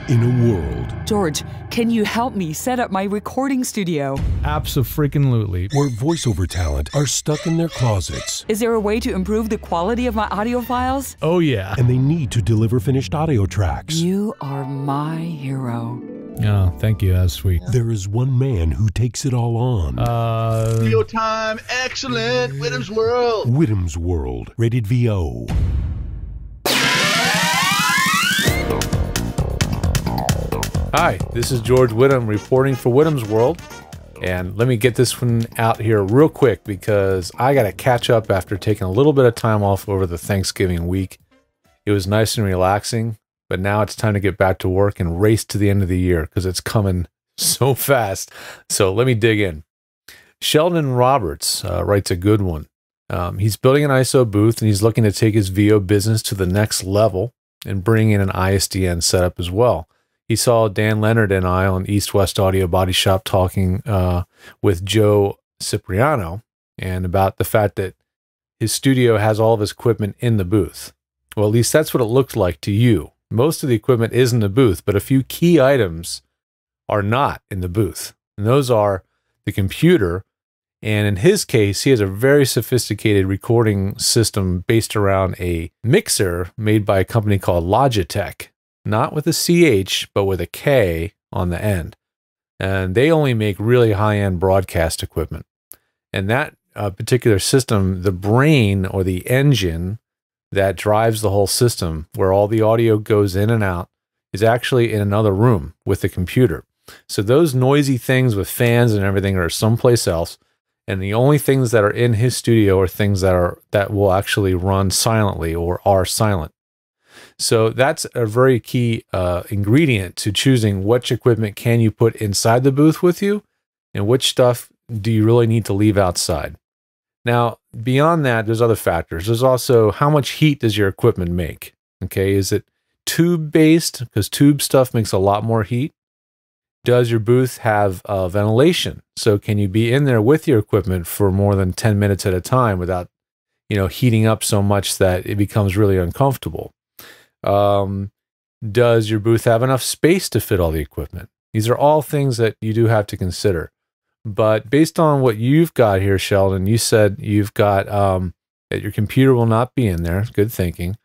in a world George, can you help me set up my recording studio? Abso-freaking-lutely. where voiceover talent are stuck in their closets Is there a way to improve the quality of my audio files? Oh, yeah. and they need to deliver finished audio tracks. You are my hero. Oh, thank you. That's sweet. There is one man who takes it all on. Video time, excellent, Whittam's World. Whittam's World, rated VO. Hi, this is George Whittam reporting for Whittam's World. And let me get this one out here real quick because I got to catch up after taking a little bit of time off over the Thanksgiving week. It was nice and relaxing, but now it's time to get back to work and race to the end of the year because it's coming so fast. So let me dig in. Sheldon Roberts writes a good one. He's building an ISO booth and he's looking to take his VO business to the next level and bring in an ISDN setup as well. He saw Dan Leonard and I on East West Audio Body Shop talking with Joe Cipriano and about the fact that his studio has all of his equipment in the booth. Well, at least that's what it looks like to you. Most of the equipment is in the booth, but a few key items are not in the booth. And those are the computer. And in his case, he has a very sophisticated recording system based around a mixer made by a company called Logitech. Not with a CH, but with a K on the end. And they only make really high-end broadcast equipment. And that particular system, the brain or the engine that drives the whole system, where all the audio goes in and out, is actually in another room with the computer. So those noisy things with fans and everything are someplace else. And the only things that are in his studio are things that will actually run silently or are silent. So that's a very key ingredient to choosing which equipment can you put inside the booth with you and which stuff do you really need to leave outside. Now, beyond that, there's other factors. There's also how much heat does your equipment make? Okay, is it tube-based? Because tube stuff makes a lot more heat. Does your booth have ventilation? So can you be in there with your equipment for more than 10 minutes at a time without, heating up so much that it becomes really uncomfortable? Does your booth have enough space to fit all the equipment? These are all things that you do have to consider. But based on what you've got here, Sheldon, you said you've got that your computer will not be in there. Good thinking.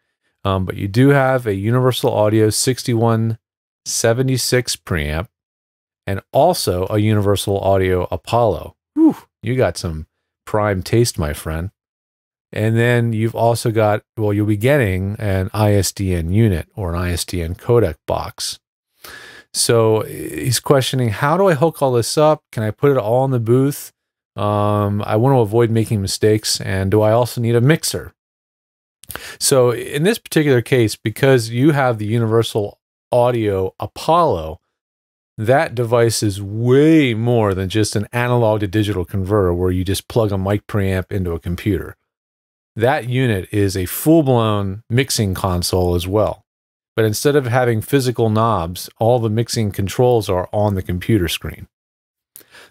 But you do have a Universal Audio 6176 preamp and also a Universal Audio Apollo. Whew, you got some prime taste, my friend. And then you've also got, well, you'll be getting an ISDN unit or an ISDN codec box. So he's questioning, how do I hook all this up? Can I put it all in the booth? I want to avoid making mistakes. And do I also need a mixer? So in this particular case, because you have the Universal Audio Apollo, that device is way more than just an analog to digital converter where you just plug a mic preamp into a computer. That unit is a full-blown mixing console as well. But instead of having physical knobs, all the mixing controls are on the computer screen.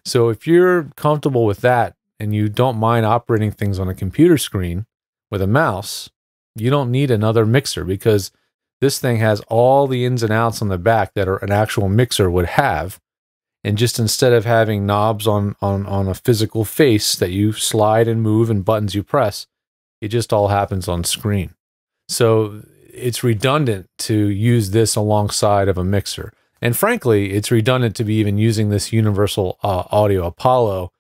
So if you're comfortable with that and you don't mind operating things on a computer screen with a mouse, you don't need another mixer because this thing has all the ins and outs on the back that an actual mixer would have. And just instead of having knobs on a physical face that you slide and move and buttons you press, it just all happens on screen. So it's redundant to use this alongside of a mixer. And frankly, it's redundant to be even using this Universal Audio Apollo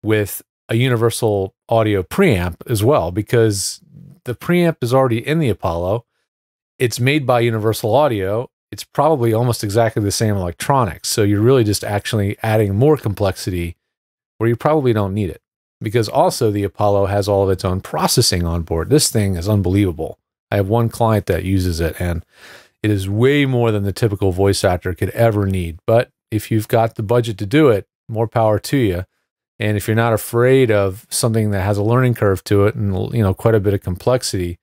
with a Universal Audio preamp as well, because the preamp is already in the Apollo. It's made by Universal Audio. It's probably almost exactly the same electronics. So you're really just actually adding more complexity where you probably don't need it. Because also the Apollo has all of its own processing on board. This thing is unbelievable. I have one client that uses it, and it is way more than the typical voice actor could ever need. But if you've got the budget to do it, more power to you. And if you're not afraid of something that has a learning curve to it and quite a bit of complexity,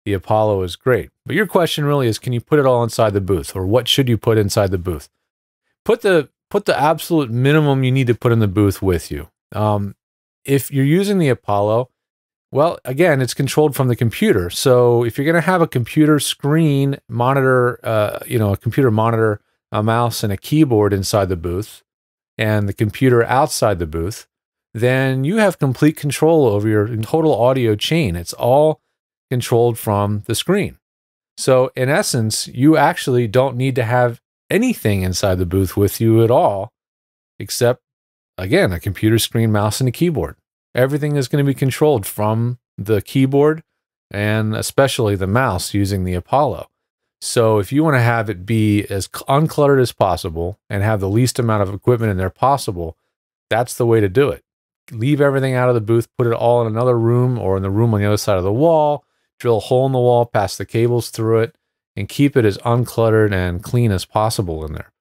the Apollo is great. But your question really is, can you put it all inside the booth, or what should you put inside the booth? Put the absolute minimum you need to put in the booth with you. If you're using the Apollo, well, again, it's controlled from the computer. So if you're going to have a computer screen monitor, a computer monitor a mouse and a keyboard inside the booth and the computer outside the booth, then you have complete control over your total audio chain. It's all controlled from the screen. So in essence, you actually don't need to have anything inside the booth with you at all, except, again, a computer screen, mouse, and a keyboard. Everything is going to be controlled from the keyboard and especially the mouse using the Apollo. So if you want to have it be as uncluttered as possible and have the least amount of equipment in there possible, that's the way to do it. Leave everything out of the booth, put it all in another room or in the room on the other side of the wall, drill a hole in the wall, pass the cables through it, and keep it as uncluttered and clean as possible in there.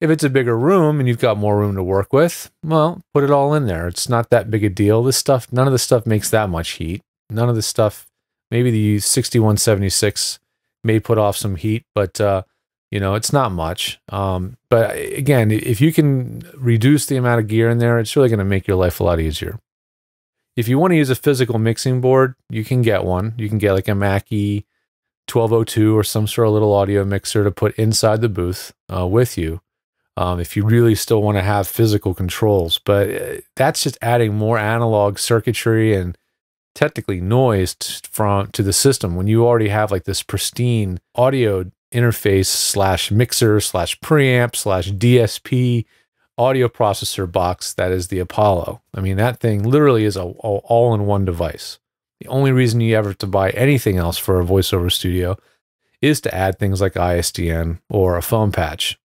If it's a bigger room and you've got more room to work with, well, put it all in there. It's not that big a deal. This stuff, none of the stuff makes that much heat. None of the stuff, maybe the 6176 may put off some heat, but you know, it's not much. But again, if you can reduce the amount of gear in there, it's really going to make your life a lot easier. If you want to use a physical mixing board, you can get one. You can get like a Mackie 1202 or some sort of little audio mixer to put inside the booth with you. If you really still want to have physical controls, but that's just adding more analog circuitry and technically noise to the system when you already have like this pristine audio interface slash mixer slash preamp slash DSP audio processor box that is the Apollo. I mean, that thing literally is a all-in-one device. The only reason you ever have to buy anything else for a voiceover studio is to add things like ISDN or a phone patch.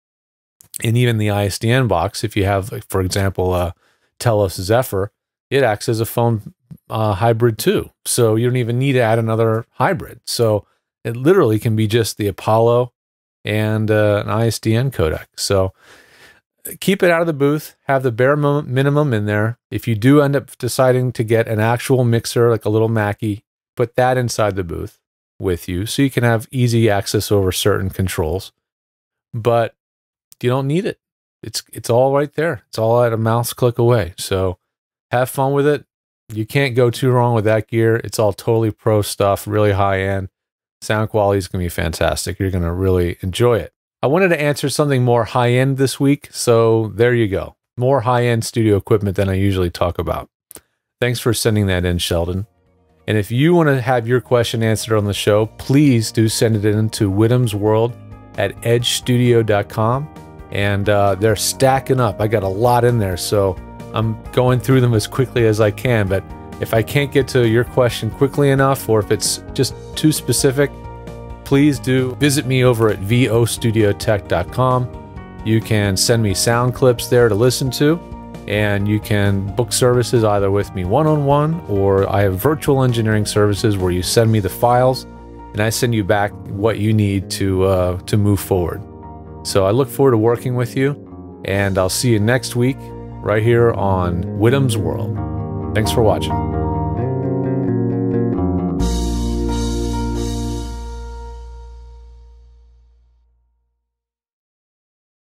And even the ISDN box, if you have, like, for example, a Telos Zephyr, it acts as a phone hybrid too. So you don't even need to add another hybrid. So it literally can be just the Apollo and an ISDN codec. So keep it out of the booth, have the bare minimum in there. If you do end up deciding to get an actual mixer, like a little Mackie, put that inside the booth with you so you can have easy access over certain controls. But you don't need it. It's all right there. It's all at a mouse click away. So have fun with it. You can't go too wrong with that gear. It's all totally pro stuff, really high end. Sound quality is going to be fantastic. You're going to really enjoy it. I wanted to answer something more high end this week. So there you go. More high end studio equipment than I usually talk about. Thanks for sending that in, Sheldon. And if you want to have your question answered on the show, please do send it in to Whittam's World at edgestudio.com. And they're stacking up. I got a lot in there, so I'm going through them as quickly as I can. But if I can't get to your question quickly enough, or if it's just too specific, please do visit me over at vostudiotech.com. You can send me sound clips there to listen to, and you can book services either with me one-on-one, or I have virtual engineering services where you send me the files, and I send you back what you need to move forward. So I look forward to working with you, and I'll see you next week right here on Whittam's World. Thanks for watching.